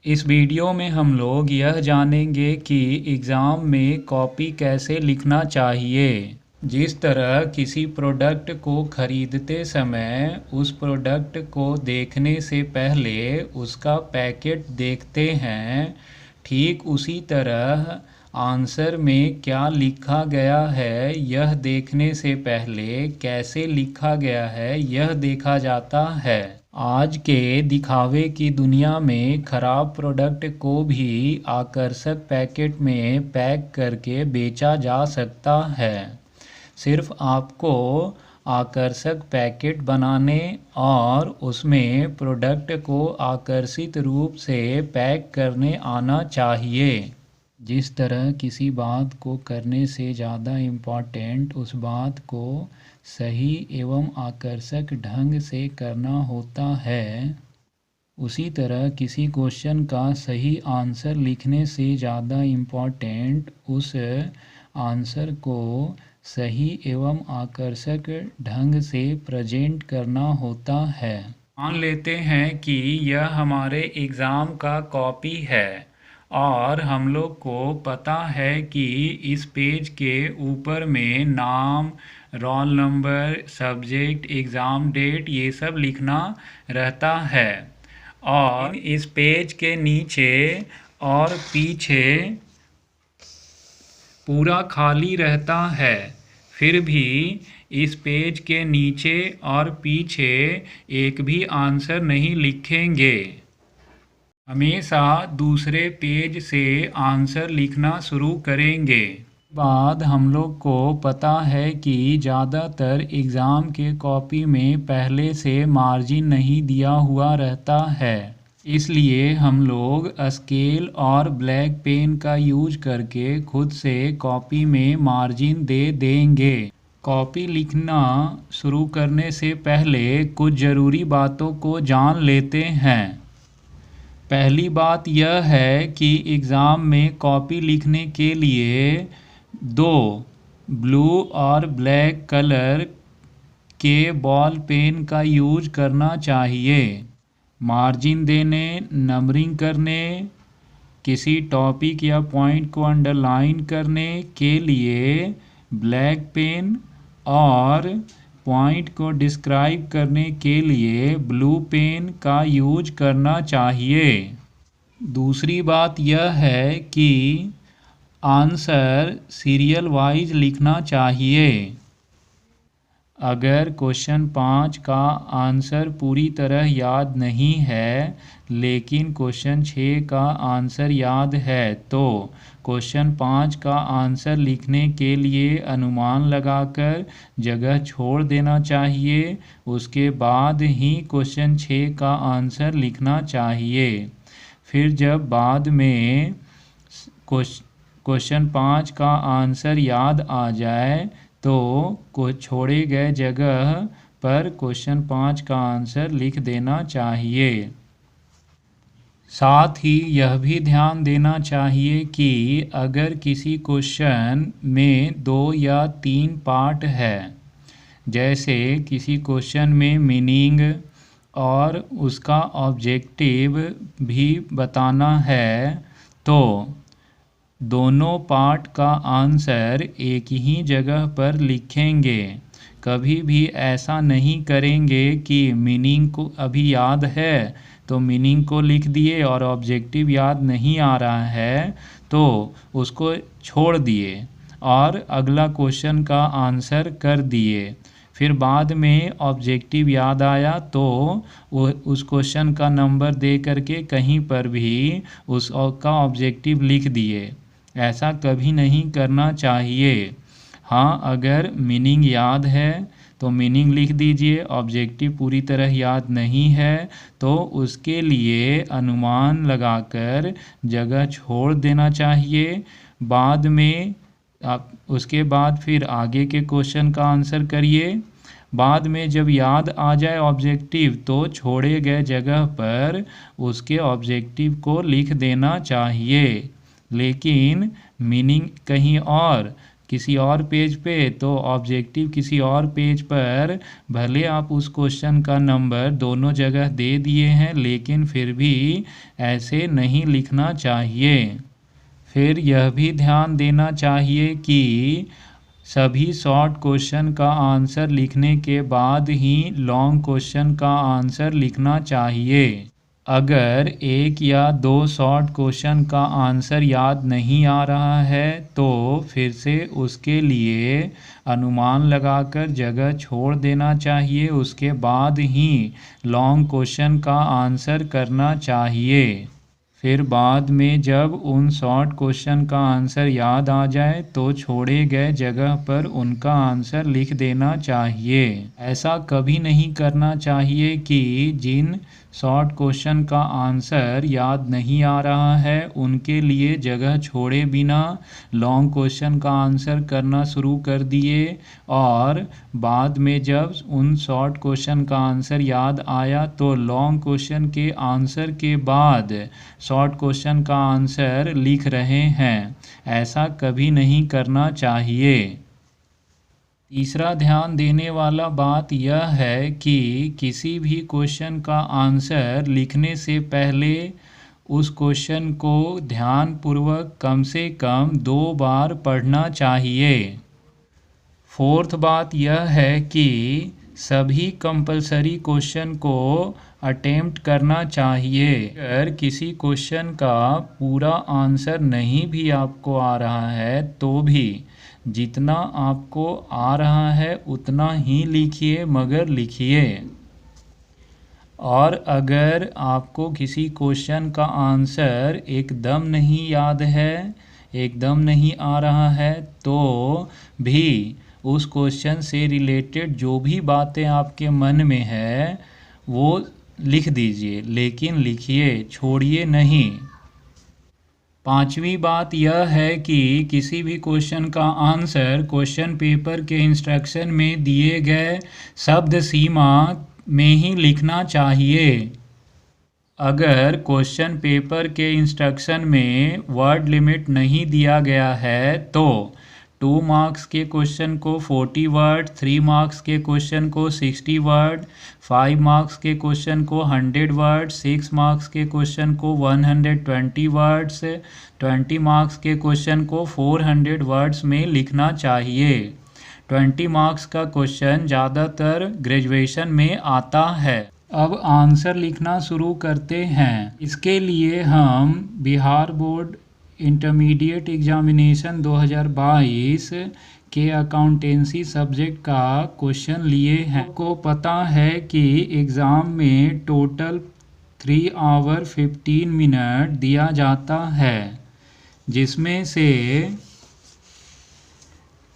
इस वीडियो में हम लोग यह जानेंगे कि एग्ज़ाम में कॉपी कैसे लिखना चाहिए। जिस तरह किसी प्रोडक्ट को खरीदते समय उस प्रोडक्ट को देखने से पहले उसका पैकेट देखते हैं, ठीक उसी तरह आंसर में क्या लिखा गया है यह देखने से पहले कैसे लिखा गया है यह देखा जाता है। आज के दिखावे की दुनिया में ख़राब प्रोडक्ट को भी आकर्षक पैकेट में पैक करके बेचा जा सकता है। सिर्फ आपको आकर्षक पैकेट बनाने और उसमें प्रोडक्ट को आकर्षित रूप से पैक करने आना चाहिए। जिस तरह किसी बात को करने से ज़्यादा इम्पॉर्टेंट उस बात को सही एवं आकर्षक ढंग से करना होता है, उसी तरह किसी क्वेश्चन का सही आंसर लिखने से ज़्यादा इम्पॉर्टेंट उस आंसर को सही एवं आकर्षक ढंग से प्रेजेंट करना होता है। मान लेते हैं कि यह हमारे एग्ज़ाम का कॉपी है और हम लोग को पता है कि इस पेज के ऊपर में नाम, roll number, subject, exam date ये सब लिखना रहता है और इस पेज के नीचे और पीछे पूरा खाली रहता है। फिर भी इस पेज के नीचे और पीछे एक भी आंसर नहीं लिखेंगे। हमेशा दूसरे पेज से आंसर लिखना शुरू करेंगे। बाद हम लोग को पता है कि ज़्यादातर एग्ज़ाम के कॉपी में पहले से मार्जिन नहीं दिया हुआ रहता है, इसलिए हम लोग स्केल और ब्लैक पेन का यूज करके खुद से कॉपी में मार्जिन दे देंगे। कॉपी लिखना शुरू करने से पहले कुछ ज़रूरी बातों को जान लेते हैं। पहली बात यह है कि एग्ज़ाम में कॉपी लिखने के लिए दो ब्लू और ब्लैक कलर के बॉल पेन का यूज करना चाहिए। मार्जिन देने, नंबरिंग करने, किसी टॉपिक या पॉइंट को अंडरलाइन करने के लिए ब्लैक पेन और पॉइंट को डिस्क्राइब करने के लिए ब्लू पेन का यूज करना चाहिए। दूसरी बात यह है कि आंसर सीरियल वाइज लिखना चाहिए। अगर क्वेश्चन 5 का आंसर पूरी तरह याद नहीं है लेकिन क्वेश्चन 6 का आंसर याद है तो क्वेश्चन 5 का आंसर लिखने के लिए अनुमान लगाकर जगह छोड़ देना चाहिए। उसके बाद ही क्वेश्चन 6 का आंसर लिखना चाहिए। फिर जब बाद में क्वेश्चन 5 का आंसर याद आ जाए तो छोड़े गए जगह पर क्वेश्चन 5 का आंसर लिख देना चाहिए। साथ ही यह भी ध्यान देना चाहिए कि अगर किसी क्वेश्चन में 2 या 3 पार्ट है, जैसे किसी क्वेश्चन में मीनिंग और उसका ऑब्जेक्टिव भी बताना है, तो दोनों पार्ट का आंसर एक ही जगह पर लिखेंगे। कभी भी ऐसा नहीं करेंगे कि मीनिंग को अभी याद है तो मीनिंग को लिख दिए और ऑब्जेक्टिव याद नहीं आ रहा है तो उसको छोड़ दिए और अगला क्वेश्चन का आंसर कर दिए। फिर बाद में ऑब्जेक्टिव याद आया तो उस क्वेश्चन का नंबर दे करके कहीं पर भी उसका ऑब्जेक्टिव लिख दिए। ऐसा कभी नहीं करना चाहिए। हाँ, अगर मीनिंग याद है तो मीनिंग लिख दीजिए, ऑब्जेक्टिव पूरी तरह याद नहीं है तो उसके लिए अनुमान लगाकर जगह छोड़ देना चाहिए। बाद में उसके बाद फिर आगे के क्वेश्चन का आंसर करिए। बाद में जब याद आ जाए ऑब्जेक्टिव तो छोड़े गए जगह पर उसके ऑब्जेक्टिव को लिख देना चाहिए, लेकिन मीनिंग कहीं और किसी और पेज पे तो ऑब्जेक्टिव किसी और पेज पर भले आप उस क्वेश्चन का नंबर दोनों जगह दे दिए हैं, लेकिन फिर भी ऐसे नहीं लिखना चाहिए। फिर यह भी ध्यान देना चाहिए कि सभी शॉर्ट क्वेश्चन का आंसर लिखने के बाद ही लॉन्ग क्वेश्चन का आंसर लिखना चाहिए। अगर एक या दो शॉर्ट क्वेश्चन का आंसर याद नहीं आ रहा है तो फिर से उसके लिए अनुमान लगाकर जगह छोड़ देना चाहिए, उसके बाद ही लॉन्ग क्वेश्चन का आंसर करना चाहिए। फिर बाद में जब उन शॉर्ट क्वेश्चन का आंसर याद आ जाए तो छोड़े गए जगह पर उनका आंसर लिख देना चाहिए। ऐसा कभी नहीं करना चाहिए कि जिन शॉर्ट क्वेश्चन का आंसर याद नहीं आ रहा है उनके लिए जगह छोड़े बिना लॉन्ग क्वेश्चन का आंसर करना शुरू कर दिए, और बाद में जब उन शॉर्ट क्वेश्चन का आंसर याद आया तो लॉन्ग क्वेश्चन के आंसर के बाद शॉर्ट क्वेश्चन का आंसर लिख रहे हैं। ऐसा कभी नहीं करना चाहिए। तीसरा ध्यान देने वाला बात यह है कि किसी भी क्वेश्चन का आंसर लिखने से पहले उस क्वेश्चन को ध्यानपूर्वक कम से कम 2 बार पढ़ना चाहिए। फोर्थ बात यह है कि सभी कंपलसरी क्वेश्चन को अटेम्प्ट करना चाहिए। अगर किसी क्वेश्चन का पूरा आंसर नहीं भी आपको आ रहा है तो भी जितना आपको आ रहा है उतना ही लिखिए, मगर लिखिए। और अगर आपको किसी क्वेश्चन का आंसर एकदम नहीं याद है, एकदम नहीं आ रहा है, तो भी उस क्वेश्चन से रिलेटेड जो भी बातें आपके मन में है वो लिख दीजिए, लेकिन लिखिए, छोड़िए नहीं। पांचवी बात यह है कि किसी भी क्वेश्चन का आंसर क्वेश्चन पेपर के इंस्ट्रक्शन में दिए गए शब्द सीमा में ही लिखना चाहिए। अगर क्वेश्चन पेपर के इंस्ट्रक्शन में वर्ड लिमिट नहीं दिया गया है तो 2 मार्क्स के क्वेश्चन को 40 वर्ड, 3 मार्क्स के क्वेश्चन को 60 वर्ड, 5 मार्क्स के क्वेश्चन को 100 वर्ड, 6 मार्क्स के क्वेश्चन को 120 वर्ड्स, 20 मार्क्स के क्वेश्चन को 400 वर्ड्स में लिखना चाहिए। 20 मार्क्स का क्वेश्चन ज़्यादातर ग्रेजुएशन में आता है। अब आंसर लिखना शुरू करते हैं। इसके लिए हम बिहार बोर्ड इंटरमीडिएट एग्जामिनेशन 2022 के अकाउंटेंसी सब्जेक्ट का क्वेश्चन लिए हैं। आपको पता है कि एग्ज़ाम में टोटल 3 आवर 15 मिनट दिया जाता है, जिसमें से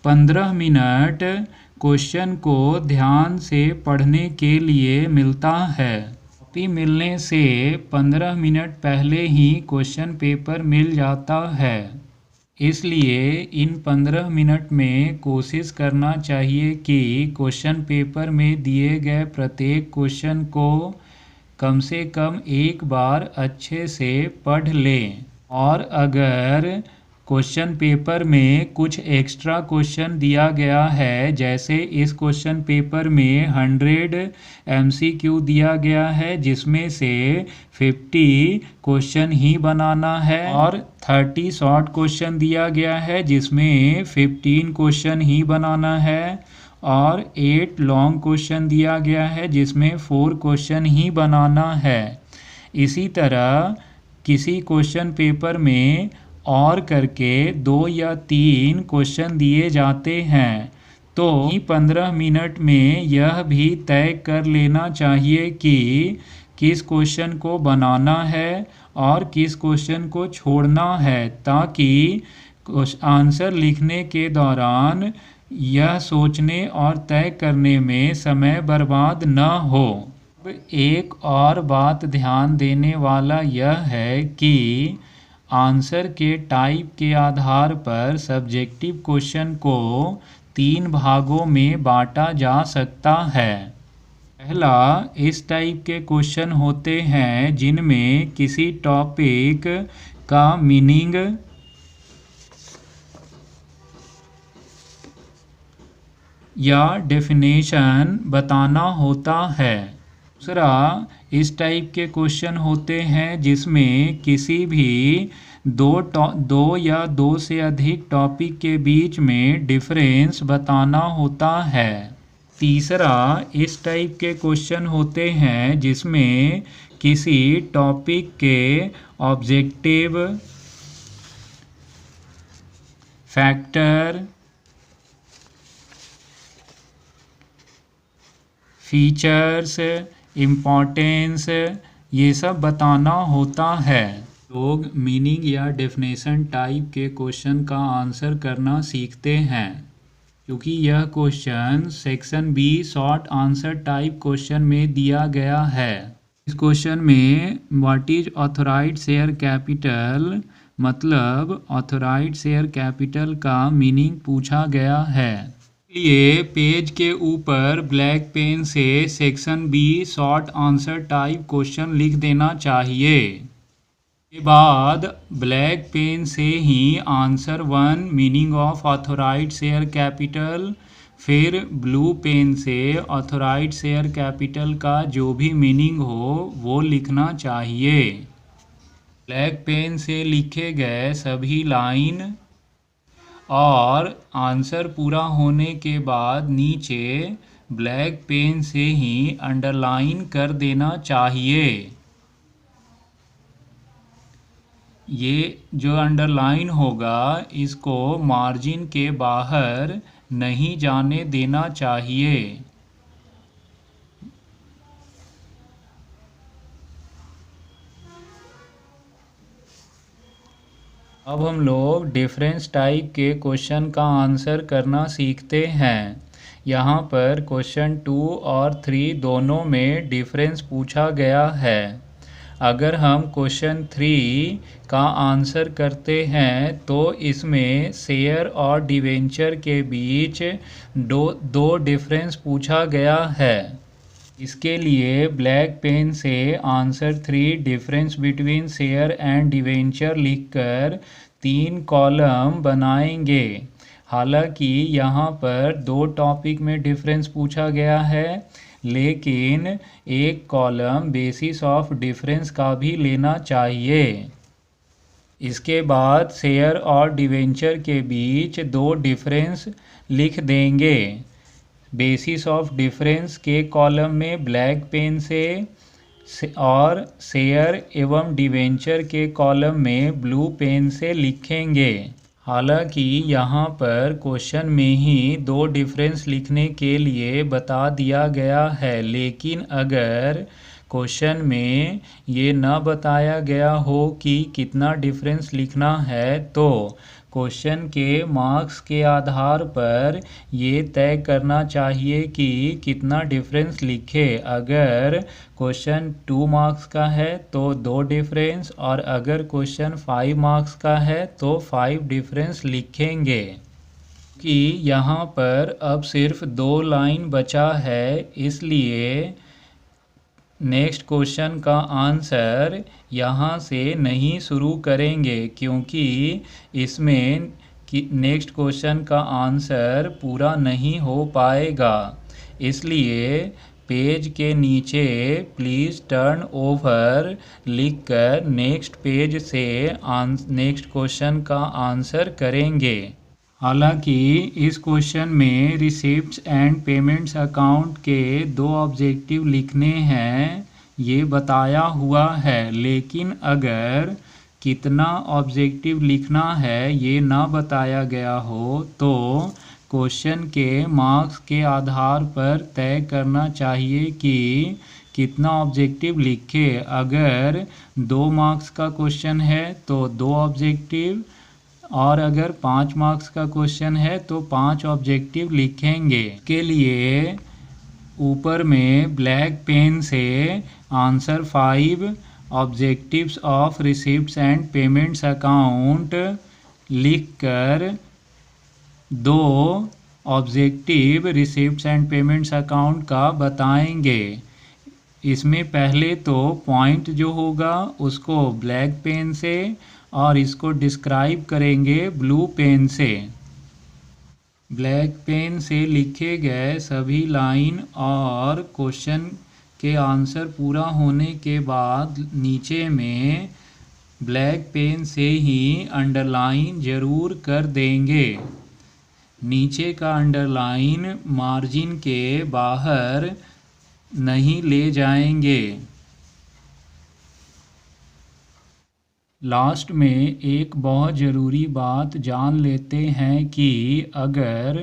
15 मिनट क्वेश्चन को ध्यान से पढ़ने के लिए मिलता है। कॉपी मिलने से 15 मिनट पहले ही क्वेश्चन पेपर मिल जाता है, इसलिए इन 15 मिनट में कोशिश करना चाहिए कि क्वेश्चन पेपर में दिए गए प्रत्येक क्वेश्चन को कम से कम एक बार अच्छे से पढ़ लें। और अगर क्वेश्चन पेपर में कुछ एक्स्ट्रा क्वेश्चन दिया गया है, जैसे इस क्वेश्चन पेपर में 100 MCQ दिया गया है जिसमें से 50 क्वेश्चन ही बनाना है, और 30 शॉर्ट क्वेश्चन दिया गया है जिसमें 15 क्वेश्चन ही बनाना है, और 8 लॉन्ग क्वेश्चन दिया गया है जिसमें 4 क्वेश्चन ही बनाना है। इसी तरह किसी क्वेश्चन पेपर में और करके 2 या 3 क्वेश्चन दिए जाते हैं, तो 15 मिनट में यह भी तय कर लेना चाहिए कि किस क्वेश्चन को बनाना है और किस क्वेश्चन को छोड़ना है, ताकि आंसर लिखने के दौरान यह सोचने और तय करने में समय बर्बाद न हो। एक और बात ध्यान देने वाला यह है कि आंसर के टाइप के आधार पर सब्जेक्टिव क्वेश्चन को 3 भागों में बांटा जा सकता है। पहला, इस टाइप के क्वेश्चन होते हैं जिनमें किसी टॉपिक का मीनिंग या डेफिनेशन बताना होता है। दूसरा, इस टाइप के क्वेश्चन होते हैं जिसमें किसी भी दो या दो से अधिक टॉपिक के बीच में डिफरेंस बताना होता है। तीसरा, इस टाइप के क्वेश्चन होते हैं जिसमें किसी टॉपिक के ऑब्जेक्टिव, फैक्टर, फीचर्स, इम्पोर्टेंस ये सब बताना होता है। लोग मीनिंग या डेफिनेशन टाइप के क्वेश्चन का आंसर करना सीखते हैं, क्योंकि यह question section B short answer type question में दिया गया है। इस क्वेश्चन में what is authorised share capital मतलब ऑथोराइज्ड शेयर कैपिटल का मीनिंग पूछा गया है। ये पेज के ऊपर ब्लैक पेन से section B short answer type question लिख देना चाहिए। के बाद ब्लैक पेन से ही answer 1 meaning of authorised share capital, फिर ब्लू पेन से ऑथोराइज्ड शेयर कैपिटल का जो भी मीनिंग हो वो लिखना चाहिए। ब्लैक पेन से लिखे गए सभी लाइन और आंसर पूरा होने के बाद नीचे ब्लैक पेन से ही अंडरलाइन कर देना चाहिए। ये जो अंडरलाइन होगा इसको मार्जिन के बाहर नहीं जाने देना चाहिए। अब हम लोग डिफरेंस टाइप के क्वेश्चन का आंसर करना सीखते हैं। यहाँ पर क्वेश्चन 2 और 3 दोनों में डिफरेंस पूछा गया है। अगर हम क्वेश्चन 3 का आंसर करते हैं तो इसमें शेयर और डिवेंचर के बीच दो डिफरेंस पूछा गया है। इसके लिए ब्लैक पेन से answer 3 difference between share and debenture लिखकर 3 कॉलम बनाएंगे। हालांकि यहाँ पर 2 टॉपिक में डिफरेंस पूछा गया है, लेकिन एक कॉलम बेसिस ऑफ डिफरेंस का भी लेना चाहिए। इसके बाद शेयर और डिवेंचर के बीच 2 डिफरेंस लिख देंगे। बेसिस ऑफ डिफरेंस के कॉलम में ब्लैक पेन से और शेयर एवं डिवेंचर के कॉलम में ब्लू पेन से लिखेंगे। हालांकि यहाँ पर क्वेश्चन में ही 2 डिफरेंस लिखने के लिए बता दिया गया है, लेकिन अगर क्वेश्चन में ये न बताया गया हो कि कितना डिफरेंस लिखना है तो क्वेश्चन के मार्क्स के आधार पर ये तय करना चाहिए कि कितना डिफरेंस लिखे। अगर क्वेश्चन 2 मार्क्स का है तो 2 डिफरेंस, और अगर क्वेश्चन 5 मार्क्स का है तो 5 डिफरेंस लिखेंगे। कि यहाँ पर अब सिर्फ 2 लाइन बचा है, इसलिए नेक्स्ट क्वेश्चन का आंसर यहाँ से नहीं शुरू करेंगे, क्योंकि इसमें नेक्स्ट क्वेश्चन का आंसर पूरा नहीं हो पाएगा। इसलिए पेज के नीचे प्लीज़ टर्न ओवर लिखकर नेक्स्ट पेज से नेक्स्ट क्वेश्चन का आंसर करेंगे। हालांकि इस क्वेश्चन में रिसिप्ट्स एंड पेमेंट्स अकाउंट के 2 ऑब्जेक्टिव लिखने हैं ये बताया हुआ है, लेकिन अगर कितना ऑब्जेक्टिव लिखना है ये ना बताया गया हो तो क्वेश्चन के मार्क्स के आधार पर तय करना चाहिए कि कितना ऑब्जेक्टिव लिखे। अगर 2 मार्क्स का क्वेश्चन है तो 2 ऑब्जेक्टिव, और अगर 5 मार्क्स का क्वेश्चन है तो 5 ऑब्जेक्टिव लिखेंगे। के लिए ऊपर में ब्लैक पेन से answer 5 objectives of receipts and payments account लिखकर 2 objective receipts and payments account का बताएंगे। इसमें पहले तो पॉइंट जो होगा उसको ब्लैक पेन से और इसको डिस्क्राइब करेंगे ब्लू पेन से। ब्लैक पेन से लिखे गए सभी लाइन और क्वेश्चन के आंसर पूरा होने के बाद नीचे में ब्लैक पेन से ही अंडरलाइन ज़रूर कर देंगे। नीचे का अंडरलाइन मार्जिन के बाहर नहीं ले जाएंगे। लास्ट में एक बहुत ज़रूरी बात जान लेते हैं कि अगर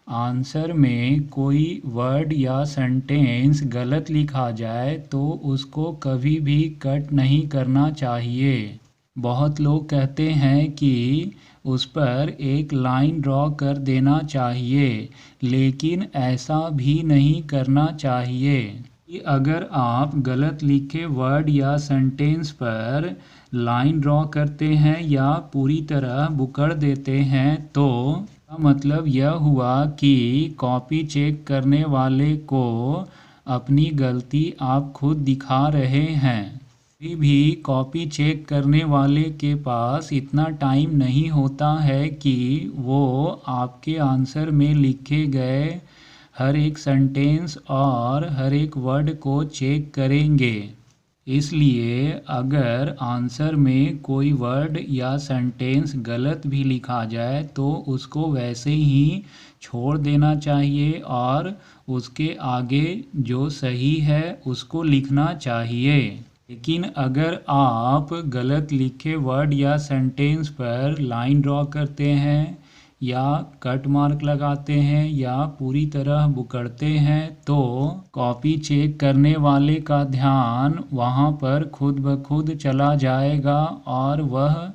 आंसर में कोई वर्ड या सेंटेंस गलत लिखा जाए तो उसको कभी भी कट नहीं करना चाहिए। बहुत लोग कहते हैं कि उस पर एक लाइन ड्रॉ कर देना चाहिए, लेकिन ऐसा भी नहीं करना चाहिए। कि अगर आप गलत लिखे वर्ड या सेंटेंस पर लाइन ड्रॉ करते हैं या पूरी तरह बुकड़ देते हैं तो मतलब यह हुआ कि कॉपी चेक करने वाले को अपनी गलती आप खुद दिखा रहे हैं। अभी भी कॉपी चेक करने वाले के पास इतना टाइम नहीं होता है कि वो आपके आंसर में लिखे गए हर एक सेंटेंस और हर एक वर्ड को चेक करेंगे। इसलिए अगर आंसर में कोई वर्ड या सेंटेंस गलत भी लिखा जाए तो उसको वैसे ही छोड़ देना चाहिए और उसके आगे जो सही है उसको लिखना चाहिए। लेकिन अगर आप गलत लिखे वर्ड या सेंटेंस पर लाइन ड्रॉ करते हैं या कट मार्क लगाते हैं या पूरी तरह बुकड़ते हैं तो कॉपी चेक करने वाले का ध्यान वहाँ पर खुद ब खुद चला जाएगा और वह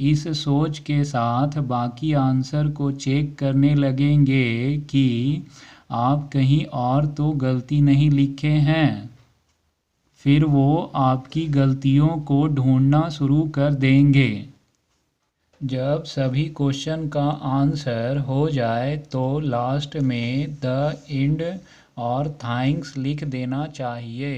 इस सोच के साथ बाकी आंसर को चेक करने लगेंगे कि आप कहीं और तो गलती नहीं लिखे हैं। फिर वो आपकी गलतियों को ढूंढना शुरू कर देंगे। जब सभी क्वेश्चन का आंसर हो जाए तो लास्ट में द एंड और थैंक्स लिख देना चाहिए।